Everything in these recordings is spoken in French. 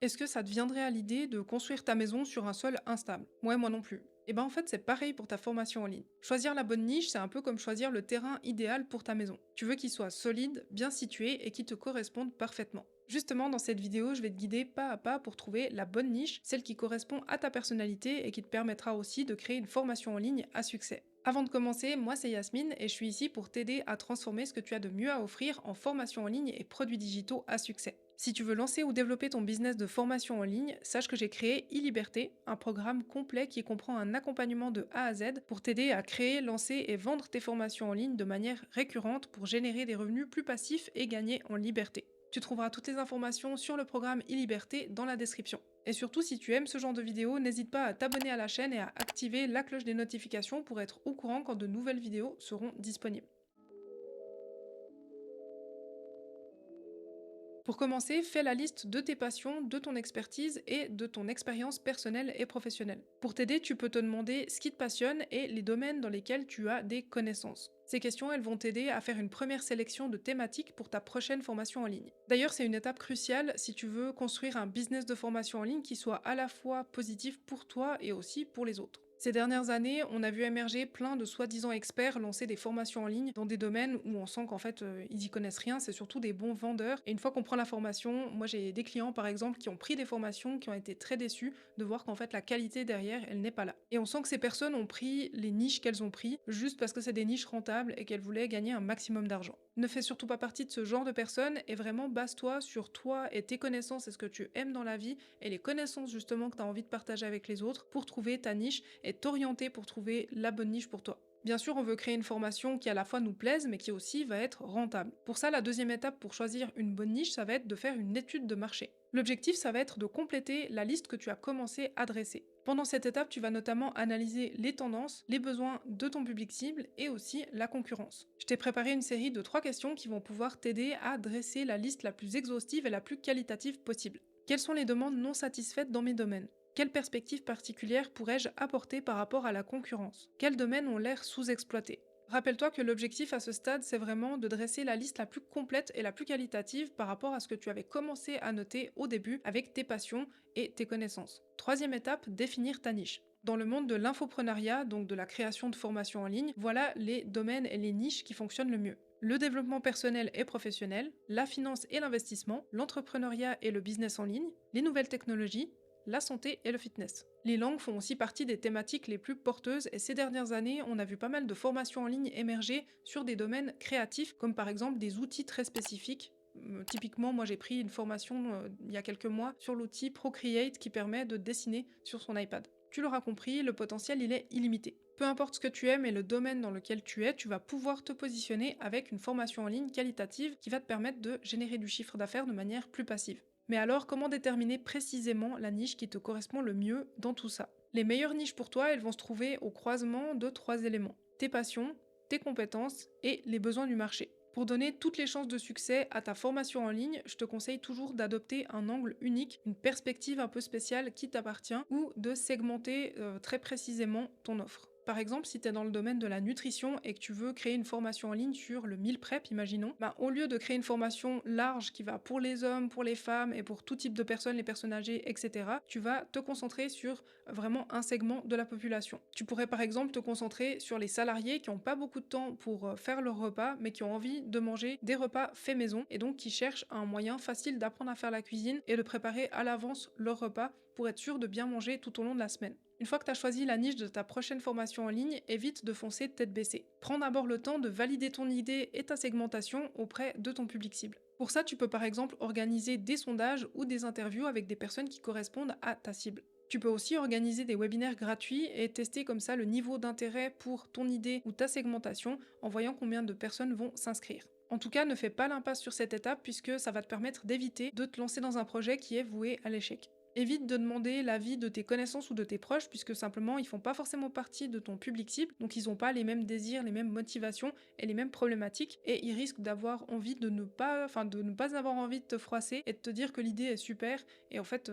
Est-ce que ça te viendrait à l'idée de construire ta maison sur un sol instable? Ouais, moi non plus. Et ben en fait, c'est pareil pour ta formation en ligne. Choisir la bonne niche, c'est un peu comme choisir le terrain idéal pour ta maison. Tu veux qu'il soit solide, bien situé et qui te corresponde parfaitement. Justement, dans cette vidéo, je vais te guider pas à pas pour trouver la bonne niche, celle qui correspond à ta personnalité et qui te permettra aussi de créer une formation en ligne à succès. Avant de commencer, moi c'est Yasmine et je suis ici pour t'aider à transformer ce que tu as de mieux à offrir en formation en ligne et produits digitaux à succès. Si tu veux lancer ou développer ton business de formation en ligne, sache que j'ai créé e-Liberté, un programme complet qui comprend un accompagnement de A à Z pour t'aider à créer, lancer et vendre tes formations en ligne de manière récurrente pour générer des revenus plus passifs et gagner en liberté. Tu trouveras toutes les informations sur le programme e-Liberté dans la description. Et surtout, si tu aimes ce genre de vidéos, n'hésite pas à t'abonner à la chaîne et à activer la cloche des notifications pour être au courant quand de nouvelles vidéos seront disponibles. Pour commencer, fais la liste de tes passions, de ton expertise et de ton expérience personnelle et professionnelle. Pour t'aider, tu peux te demander ce qui te passionne et les domaines dans lesquels tu as des connaissances. Ces questions, elles vont t'aider à faire une première sélection de thématiques pour ta prochaine formation en ligne. D'ailleurs, c'est une étape cruciale si tu veux construire un business de formation en ligne qui soit à la fois positif pour toi et aussi pour les autres. Ces dernières années, on a vu émerger plein de soi-disant experts lancer des formations en ligne dans des domaines où on sent qu'en fait, ils y connaissent rien, c'est surtout des bons vendeurs et une fois qu'on prend la formation, moi j'ai des clients par exemple qui ont pris des formations, qui ont été très déçus de voir qu'en fait la qualité derrière, elle n'est pas là. Et on sent que ces personnes ont pris les niches qu'elles ont pris juste parce que c'est des niches rentables et qu'elles voulaient gagner un maximum d'argent. Ne fais surtout pas partie de ce genre de personnes et vraiment base-toi sur toi et tes connaissances et ce que tu aimes dans la vie et les connaissances justement que tu as envie de partager avec les autres pour trouver ta niche et t'orienter pour trouver la bonne niche pour toi. Bien sûr, on veut créer une formation qui à la fois nous plaise, mais qui aussi va être rentable. Pour ça, la deuxième étape pour choisir une bonne niche, ça va être de faire une étude de marché. L'objectif, ça va être de compléter la liste que tu as commencé à dresser. Pendant cette étape, tu vas notamment analyser les tendances, les besoins de ton public cible et aussi la concurrence. Je t'ai préparé une série de 3 questions qui vont pouvoir t'aider à dresser la liste la plus exhaustive et la plus qualitative possible. Quelles sont les demandes non satisfaites dans mes domaines? Quelle perspective particulière pourrais-je apporter par rapport à la concurrence? Quels domaines ont l'air sous-exploités? Rappelle-toi que l'objectif à ce stade, c'est vraiment de dresser la liste la plus complète et la plus qualitative par rapport à ce que tu avais commencé à noter au début avec tes passions et tes connaissances. Troisième étape, définir ta niche. Dans le monde de l'infoprenariat, donc de la création de formations en ligne, voilà les domaines et les niches qui fonctionnent le mieux. Le développement personnel et professionnel, la finance et l'investissement, l'entrepreneuriat et le business en ligne, les nouvelles technologies, la santé et le fitness. Les langues font aussi partie des thématiques les plus porteuses et ces dernières années, on a vu pas mal de formations en ligne émerger sur des domaines créatifs comme par exemple des outils très spécifiques. Typiquement, moi j'ai pris une formation il y a quelques mois sur l'outil Procreate qui permet de dessiner sur son iPad. Tu l'auras compris, le potentiel il est illimité. Peu importe ce que tu aimes et le domaine dans lequel tu es, tu vas pouvoir te positionner avec une formation en ligne qualitative qui va te permettre de générer du chiffre d'affaires de manière plus passive. Mais alors, comment déterminer précisément la niche qui te correspond le mieux dans tout ça? Les meilleures niches pour toi, elles vont se trouver au croisement de 3 éléments. Tes passions, tes compétences et les besoins du marché. Pour donner toutes les chances de succès à ta formation en ligne, je te conseille toujours d'adopter un angle unique, une perspective un peu spéciale qui t'appartient ou de segmenter très précisément ton offre. Par exemple, si tu es dans le domaine de la nutrition et que tu veux créer une formation en ligne sur le meal prep, imaginons, au lieu de créer une formation large qui va pour les hommes, pour les femmes et pour tout type de personnes, les personnes âgées, etc., tu vas te concentrer sur vraiment un segment de la population. Tu pourrais par exemple te concentrer sur les salariés qui n'ont pas beaucoup de temps pour faire leur repas, mais qui ont envie de manger des repas faits maison et donc qui cherchent un moyen facile d'apprendre à faire la cuisine et de préparer à l'avance leur repas pour être sûr de bien manger tout au long de la semaine. Une fois que tu as choisi la niche de ta prochaine formation en ligne, évite de foncer tête baissée. Prends d'abord le temps de valider ton idée et ta segmentation auprès de ton public cible. Pour ça, tu peux par exemple organiser des sondages ou des interviews avec des personnes qui correspondent à ta cible. Tu peux aussi organiser des webinaires gratuits et tester comme ça le niveau d'intérêt pour ton idée ou ta segmentation en voyant combien de personnes vont s'inscrire. En tout cas, ne fais pas l'impasse sur cette étape puisque ça va te permettre d'éviter de te lancer dans un projet qui est voué à l'échec. Évite de demander l'avis de tes connaissances ou de tes proches, puisque simplement ils font pas forcément partie de ton public cible, donc ils n'ont pas les mêmes désirs, les mêmes motivations et les mêmes problématiques, et ils risquent d'avoir envie de ne pas avoir envie de te froisser et de te dire que l'idée est super, et en fait,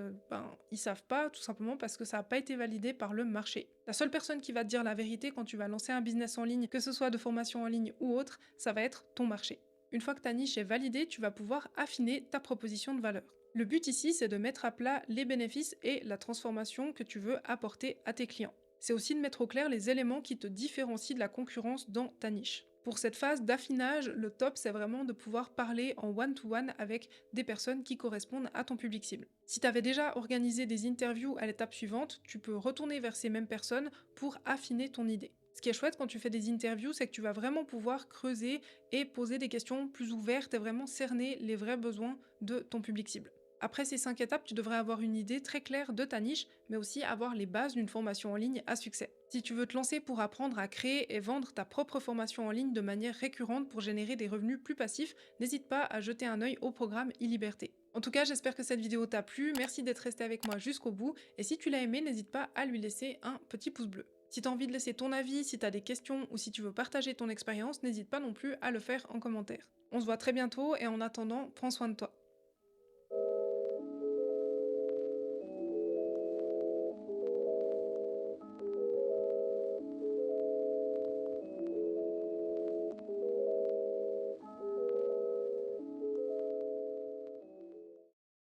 ils savent pas, tout simplement parce que ça n'a pas été validé par le marché. La seule personne qui va te dire la vérité quand tu vas lancer un business en ligne, que ce soit de formation en ligne ou autre, ça va être ton marché. Une fois que ta niche est validée, tu vas pouvoir affiner ta proposition de valeur. Le but ici, c'est de mettre à plat les bénéfices et la transformation que tu veux apporter à tes clients. C'est aussi de mettre au clair les éléments qui te différencient de la concurrence dans ta niche. Pour cette phase d'affinage, le top, c'est vraiment de pouvoir parler en one-to-one avec des personnes qui correspondent à ton public cible. Si tu avais déjà organisé des interviews à l'étape suivante, tu peux retourner vers ces mêmes personnes pour affiner ton idée. Ce qui est chouette quand tu fais des interviews, c'est que tu vas vraiment pouvoir creuser et poser des questions plus ouvertes et vraiment cerner les vrais besoins de ton public cible. Après ces 5 étapes, tu devrais avoir une idée très claire de ta niche, mais aussi avoir les bases d'une formation en ligne à succès. Si tu veux te lancer pour apprendre à créer et vendre ta propre formation en ligne de manière récurrente pour générer des revenus plus passifs, n'hésite pas à jeter un œil au programme e-liberté. En tout cas, j'espère que cette vidéo t'a plu, merci d'être resté avec moi jusqu'au bout, et si tu l'as aimé, n'hésite pas à lui laisser un petit pouce bleu. Si tu as envie de laisser ton avis, si tu as des questions ou si tu veux partager ton expérience, n'hésite pas non plus à le faire en commentaire. On se voit très bientôt et en attendant, prends soin de toi.